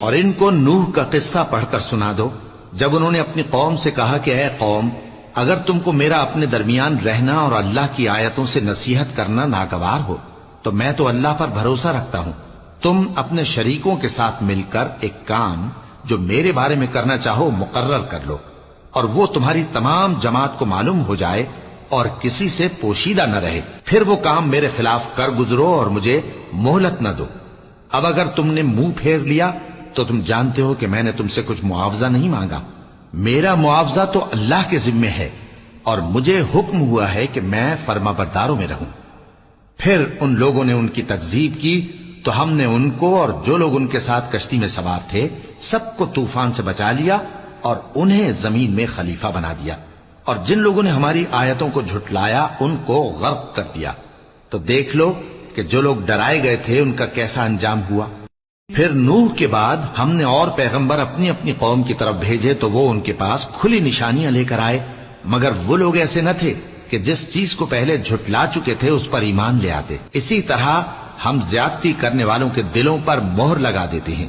اور ان کو نوح کا قصہ پڑھ کر سنا دو جب انہوں نے اپنی قوم سے کہا کہ اے قوم، اگر تم کو میرا اپنے درمیان رہنا اور اللہ کی آیتوں سے نصیحت کرنا ناگوار ہو تو میں تو اللہ پر بھروسہ رکھتا ہوں، تم اپنے شریکوں کے ساتھ مل کر ایک کام جو میرے بارے میں کرنا چاہو مقرر کر لو، اور وہ تمہاری تمام جماعت کو معلوم ہو جائے اور کسی سے پوشیدہ نہ رہے، پھر وہ کام میرے خلاف کر گزرو اور مجھے مہلت نہ دو۔ اب اگر تم نے منہ پھیر لیا تو تم جانتے ہو کہ میں نے تم سے کچھ معاوضہ نہیں مانگا، میرا معاوضہ تو اللہ کے ذمے ہے، اور مجھے حکم ہوا ہے کہ میں فرما برداروں میں رہوں۔ پھر ان لوگوں نے ان کی تکذیب کی تو ہم نے ان کو اور جو لوگ ان کے ساتھ کشتی میں سوار تھے سب کو طوفان سے بچا لیا اور انہیں زمین میں خلیفہ بنا دیا، اور جن لوگوں نے ہماری آیتوں کو جھٹلایا ان کو غرق کر دیا۔ تو دیکھ لو کہ جو لوگ ڈرائے گئے تھے ان کا کیسا انجام ہوا۔ پھر نوح کے بعد ہم نے اور پیغمبر اپنی اپنی قوم کی طرف بھیجے تو وہ ان کے پاس کھلی نشانیاں لے کر آئے، مگر وہ لوگ ایسے نہ تھے کہ جس چیز کو پہلے جھٹلا چکے تھے اس پر ایمان لے آتے۔ اسی طرح ہم زیادتی کرنے والوں کے دلوں پر مہر لگا دیتے ہیں۔